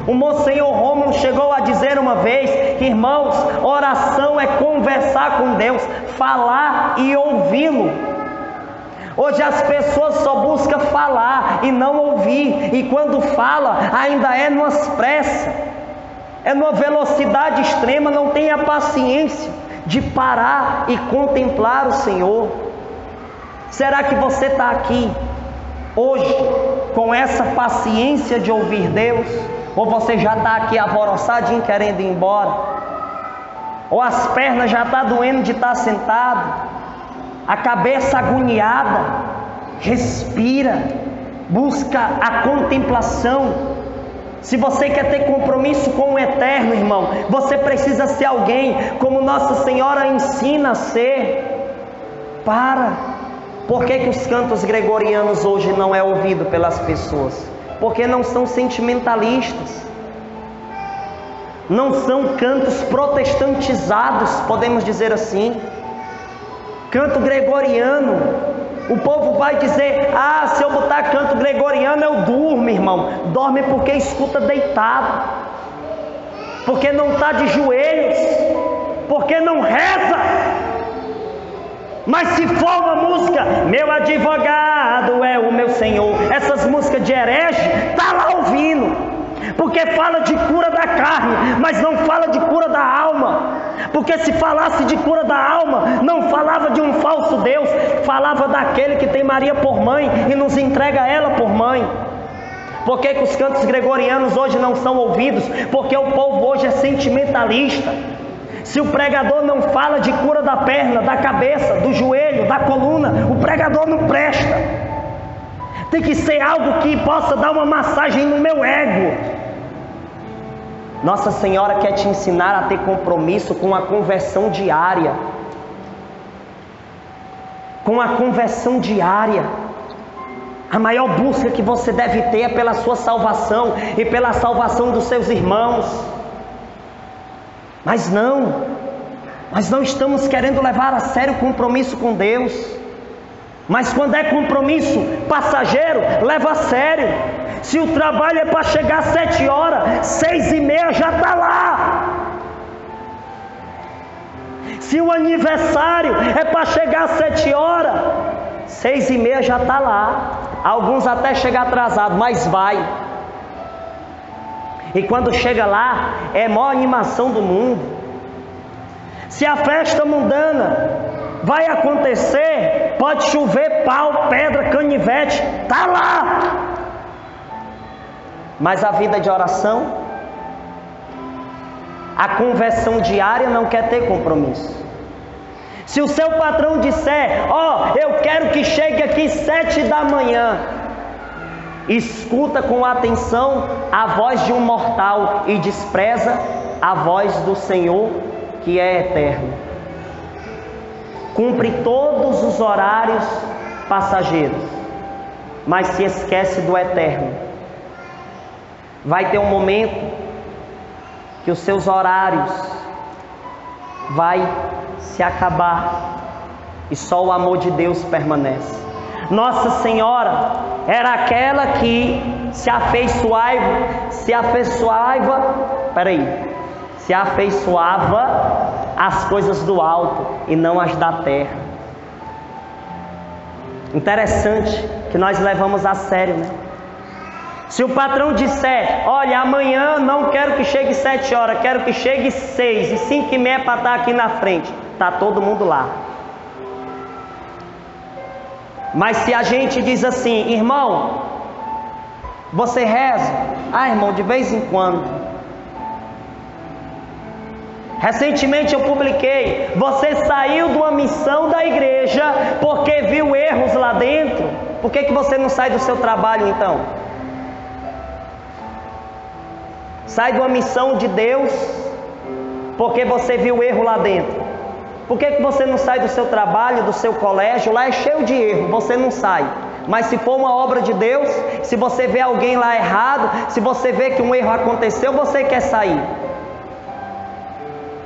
O Monsenhor Rômulo chegou a dizer uma vez: irmãos, oração é conversar com Deus, falar e ouvi-lo. Hoje as pessoas só buscam falar e não ouvir, e quando fala ainda é numas pressas, é numa velocidade extrema, não tem a paciência de parar e contemplar o Senhor. Será que você está aqui hoje com essa paciência de ouvir Deus? Ou você já está aqui alvoroçadinho querendo ir embora? Ou as pernas já estão doendo de estar sentado? A cabeça agoniada? Respira, busca a contemplação. Se você quer ter compromisso com o eterno, irmão, você precisa ser alguém como Nossa Senhora ensina a ser. Por que os cantos gregorianos hoje não é ouvido pelas pessoas? Porque não são sentimentalistas, não são cantos protestantizados, podemos dizer assim. Canto gregoriano, o povo vai dizer: ah, se eu botar canto gregoriano eu durmo, irmão. Dorme porque escuta deitado, porque não está de joelhos, porque não reza. Mas se for uma música, meu advogado é o meu Senhor, essas músicas de herege, está lá ouvindo, porque fala de cura da carne, mas não fala de cura da alma. Porque se falasse de cura da alma, não falava de um falso Deus, falava daquele que tem Maria por mãe e nos entrega ela por mãe. Por que os cantos gregorianos hoje não são ouvidos? Porque o povo hoje é sentimentalista. Se o pregador não fala de cura da perna, da cabeça, do joelho, da coluna, o pregador não presta. Tem que ser algo que possa dar uma massagem no meu ego. Nossa Senhora quer te ensinar a ter compromisso com a conversão diária. Com a conversão diária. A maior busca que você deve ter é pela sua salvação e pela salvação dos seus irmãos. Mas nós não estamos querendo levar a sério o compromisso com Deus. Mas quando é compromisso passageiro, leva a sério. Se o trabalho é para chegar às 7 horas, 6h30 já está lá. Se o aniversário é para chegar às 7 horas, 6h30 já está lá. Alguns até chegam atrasados, mas vai. E quando chega lá, é a maior animação do mundo. Se a festa mundana vai acontecer, pode chover pau, pedra, canivete, está lá. Mas a vida de oração, A conversão diária não quer ter compromisso. Se o seu patrão disser, eu quero que chegue aqui 7 da manhã, escuta com atenção a voz de um mortal e despreza a voz do Senhor que é eterno. Cumpre todos os horários passageiros, mas se esquece do eterno. Vai ter um momento que os seus horários vai se acabar e só o amor de Deus permanece. Nossa Senhora era aquela que se afeiçoava às coisas do alto e não às da terra. Interessante que nós levamos a sério, né? Se o patrão disser, olha, amanhã não quero que chegue 7 horas, quero que chegue 6 e 5h30 é para estar aqui na frente, está todo mundo lá. Mas se a gente diz assim, irmão, você reza? Irmão, de vez em quando. Recentemente eu publiquei, você saiu de uma missão da igreja porque viu erros lá dentro. Por que você não sai do seu trabalho então? Sai de uma missão de Deus porque você viu erro lá dentro. Por que você não sai do seu trabalho, do seu colégio? Lá é cheio de erro, você não sai. Mas se for uma obra de Deus, se você vê alguém lá errado, se você vê que um erro aconteceu, você quer sair.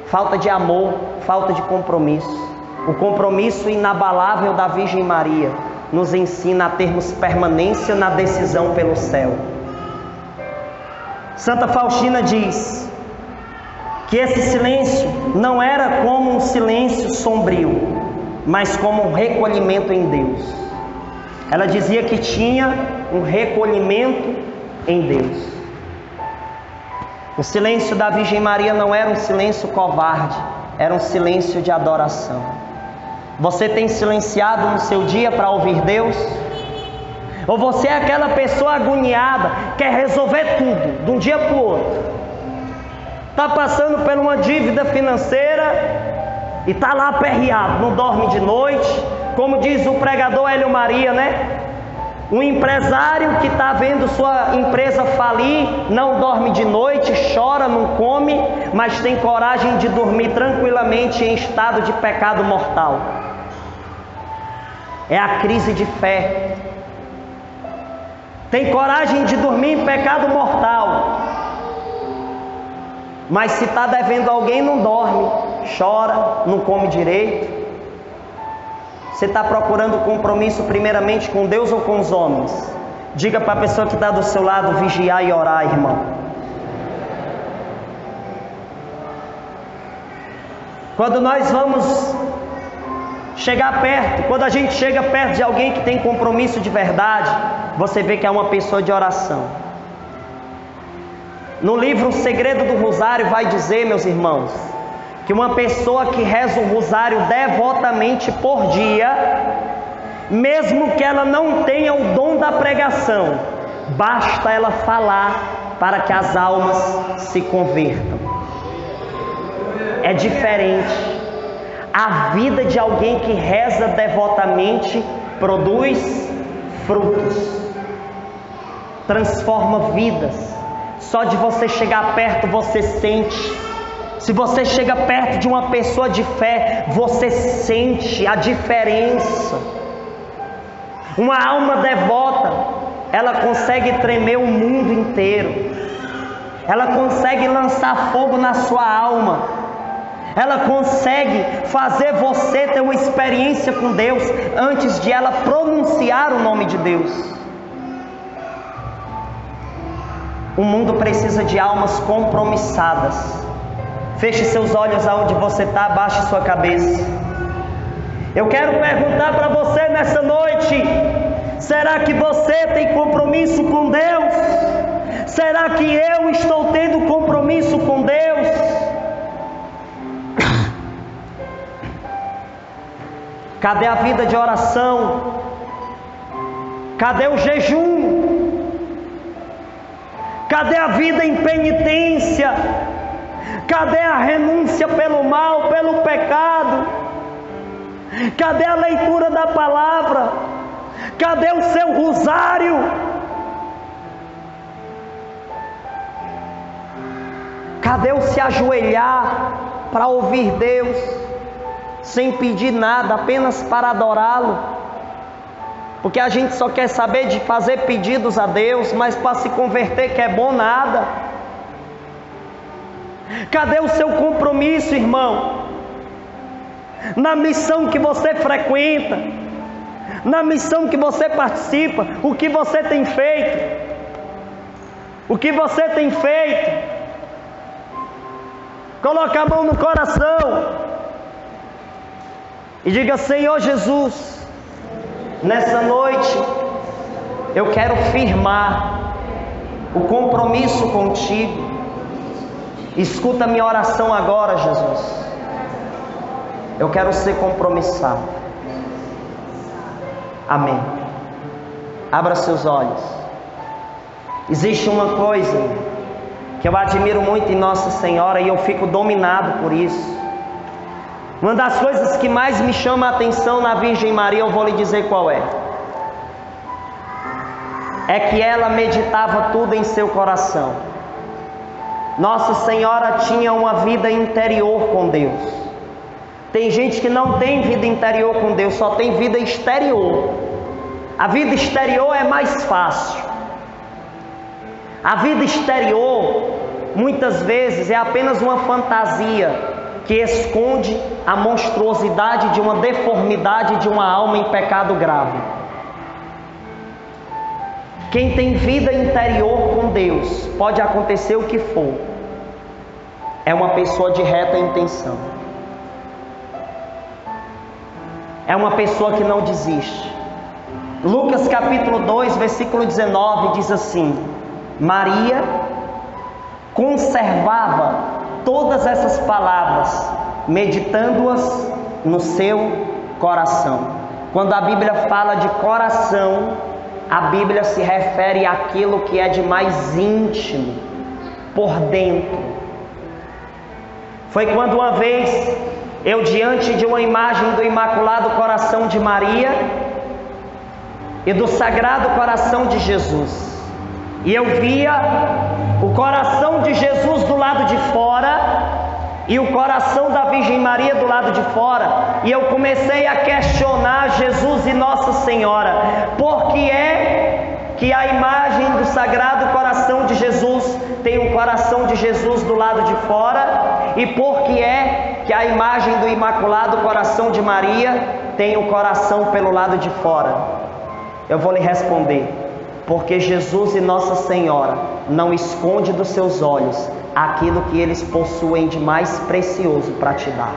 Falta de amor, falta de compromisso. O compromisso inabalável da Virgem Maria nos ensina a termos permanência na decisão pelo céu. Santa Faustina diz que esse silêncio não era como um silêncio sombrio, mas como um recolhimento em Deus. Ela dizia que tinha um recolhimento em Deus. O silêncio da Virgem Maria não era um silêncio covarde, era um silêncio de adoração. Você tem silenciado no seu dia para ouvir Deus? Ou você é aquela pessoa agoniada, quer resolver tudo, de um dia para o outro? Está passando por uma dívida financeira e está lá aperreado, não dorme de noite. Como diz o pregador Hélio Maria, né? Um empresário que está vendo sua empresa falir, não dorme de noite, chora, não come, mas tem coragem de dormir tranquilamente em estado de pecado mortal. É a crise de fé. Tem coragem de dormir em pecado mortal, mas se está devendo alguém, não dorme, chora, não come direito. Você está procurando compromisso primeiramente com Deus ou com os homens? Diga para a pessoa que está do seu lado, vigiar e orar, irmão. Quando nós vamos chegar perto, quando a gente chega perto de alguém que tem compromisso de verdade, você vê que é uma pessoa de oração. No livro O Segredo do Rosário vai dizer, meus irmãos, que uma pessoa que reza o rosário devotamente por dia, mesmo que ela não tenha o dom da pregação, basta ela falar para que as almas se convertam. É diferente. A vida de alguém que reza devotamente produz frutos, transforma vidas. Só de você chegar perto você sente. Se você chega perto de uma pessoa de fé, você sente a diferença. Uma alma devota, ela consegue tremer o mundo inteiro. Ela consegue lançar fogo na sua alma. Ela consegue fazer você ter uma experiência com Deus antes de ela pronunciar o nome de Deus. O mundo precisa de almas compromissadas. Feche seus olhos aonde você está, abaixe sua cabeça. Eu quero perguntar para você nessa noite: será que você tem compromisso com Deus? Será que eu estou tendo compromisso com Deus? Cadê a vida de oração? Cadê o jejum? Cadê a vida em penitência? Cadê a renúncia pelo mal, pelo pecado? Cadê a leitura da palavra? Cadê o seu rosário? Cadê o se ajoelhar para ouvir Deus, sem pedir nada, apenas para adorá-lo? Porque a gente só quer saber de fazer pedidos a Deus, mas para se converter que é bom nada. Cadê o seu compromisso, irmão? Na missão que você frequenta, na missão que você participa, o que você tem feito? O que você tem feito? Coloque a mão no coração e diga: Senhor Jesus, nessa noite eu quero firmar o compromisso contigo. Escuta a minha oração agora, Jesus. Eu quero ser compromissado. Amém. Abra seus olhos. Existe uma coisa que eu admiro muito em Nossa Senhora e eu fico dominado por isso. Uma das coisas que mais me chama a atenção na Virgem Maria, eu vou lhe dizer qual é. É que ela meditava tudo em seu coração. Nossa Senhora tinha uma vida interior com Deus. Tem gente que não tem vida interior com Deus, só tem vida exterior. A vida exterior é mais fácil. A vida exterior, muitas vezes, é apenas uma fantasia que esconde a monstruosidade de uma deformidade de uma alma em pecado grave. Quem tem vida interior com Deus, pode acontecer o que for, é uma pessoa de reta intenção. É uma pessoa que não desiste. Lucas capítulo 2, versículo 19 diz assim: Maria conservava todas essas palavras, meditando-as no seu coração. Quando a Bíblia fala de coração, a Bíblia se refere àquilo que é de mais íntimo, por dentro. Foi quando uma vez eu, diante de uma imagem do Imaculado Coração de Maria e do Sagrado Coração de Jesus, e eu via o coração de Jesus do lado de fora e o coração da Virgem Maria do lado de fora, e eu comecei a questionar Jesus e Nossa Senhora: por que é que a imagem do Sagrado Coração de Jesus tem o coração de Jesus do lado de fora, e por que é que a imagem do Imaculado Coração de Maria tem o coração pelo lado de fora? Eu vou lhe responder: porque Jesus e Nossa Senhora não esconde dos seus olhos aquilo que eles possuem de mais precioso para te dar.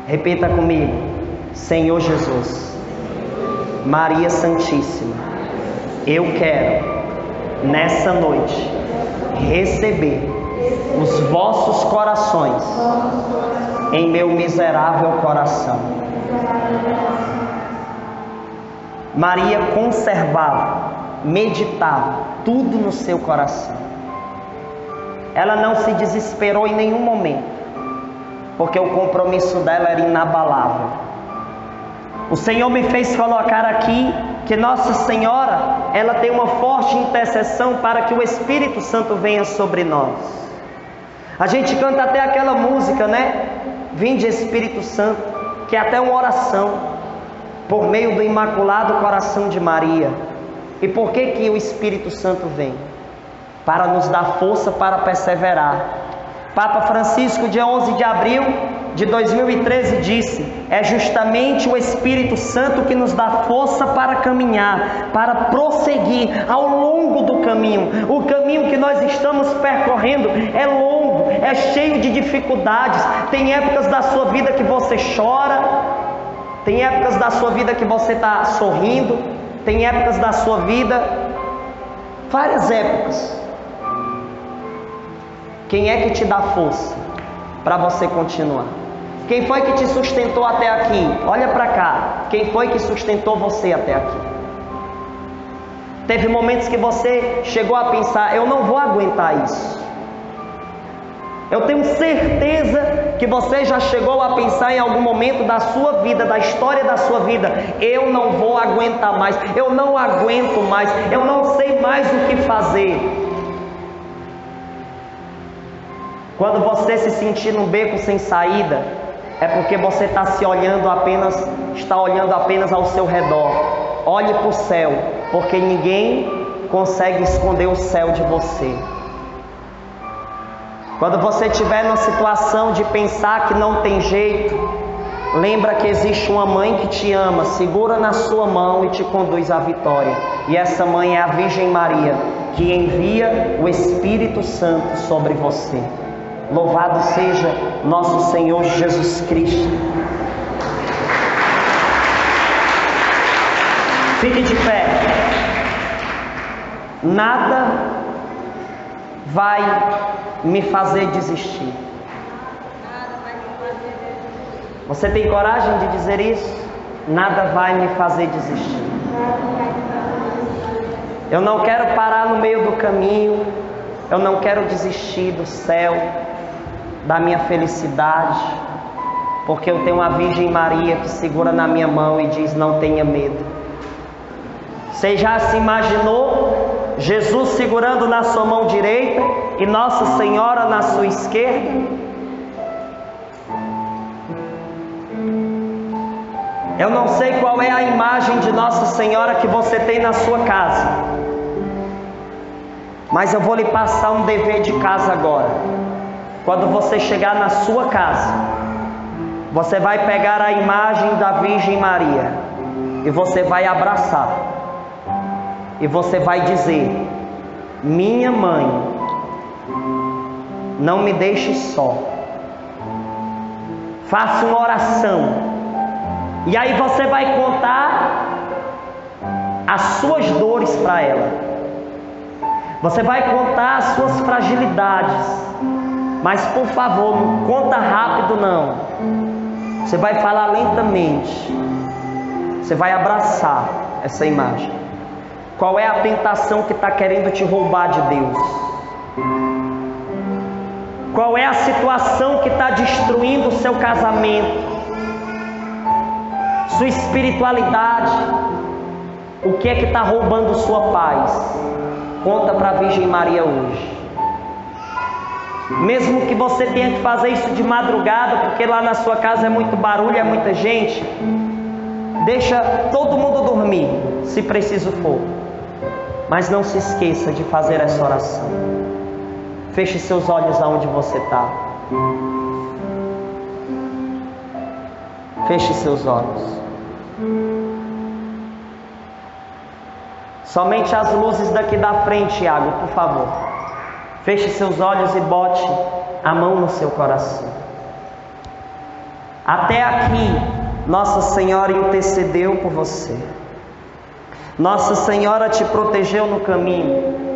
Repita comigo: Senhor Jesus, Maria Santíssima, eu quero nessa noite receber os vossos corações em meu miserável coração. Maria conservava, meditava tudo no seu coração. Ela não se desesperou em nenhum momento, porque o compromisso dela era inabalável. O Senhor me fez colocar aqui que Nossa Senhora, ela tem uma forte intercessão para que o Espírito Santo venha sobre nós. A gente canta até aquela música, né? Vinde Espírito Santo, que é até uma oração por meio do Imaculado Coração de Maria. E por que que o Espírito Santo vem? Para nos dar força para perseverar. Papa Francisco, dia 11 de abril de 2013, disse: é justamente o Espírito Santo que nos dá força para caminhar, para prosseguir ao longo do caminho. O caminho que nós estamos percorrendo é longo, é cheio de dificuldades. Tem épocas da sua vida que você chora, tem épocas da sua vida que você está sorrindo, tem épocas da sua vida, várias épocas. Quem é que te dá força para você continuar? Quem foi que te sustentou até aqui? Olha para cá. Quem foi que sustentou você até aqui? Teve momentos que você chegou a pensar: eu não vou aguentar isso. Eu tenho certeza que você já chegou a pensar em algum momento da sua vida, da história da sua vida: eu não vou aguentar mais, eu não aguento mais, eu não sei mais o que fazer. Quando você se sentir num beco sem saída, é porque você está olhando apenas ao seu redor. Olhe para o céu, porque ninguém consegue esconder o céu de você. Quando você estiver numa situação de pensar que não tem jeito, lembra que existe uma mãe que te ama, segura na sua mão e te conduz à vitória. E essa mãe é a Virgem Maria, que envia o Espírito Santo sobre você. Louvado seja nosso Senhor Jesus Cristo. Fique de pé. Nada vai me fazer desistir. Você tem coragem de dizer isso? Nada vai me fazer desistir. Eu não quero parar no meio do caminho. Eu não quero desistir do céu, da minha felicidade, porque eu tenho a Virgem Maria que segura na minha mão e diz: não tenha medo. Você já se imaginou Jesus segurando na sua mão direita e Nossa Senhora na sua esquerda? Eu não sei qual é a imagem de Nossa Senhora que você tem na sua casa, mas eu vou lhe passar um dever de casa agora. Quando você chegar na sua casa, você vai pegar a imagem da Virgem Maria e você vai abraçar. E você vai dizer: minha mãe, não me deixe só. Faça uma oração. E aí você vai contar as suas dores para ela. Você vai contar as suas fragilidades. Mas por favor, não conta rápido não. Você vai falar lentamente. Você vai abraçar essa imagem. Qual é a tentação que está querendo te roubar de Deus? Qual é a situação que está destruindo o seu casamento, sua espiritualidade? O que é que está roubando sua paz? Conta para a Virgem Maria hoje. Mesmo que você tenha que fazer isso de madrugada, porque lá na sua casa é muito barulho, é muita gente, deixa todo mundo dormir, se preciso for. Mas não se esqueça de fazer essa oração. Feche seus olhos aonde você está. Feche seus olhos. Somente as luzes daqui da frente, Iago, por favor. Feche seus olhos e bote a mão no seu coração. Até aqui, Nossa Senhora intercedeu por você. Nossa Senhora te protegeu no caminho.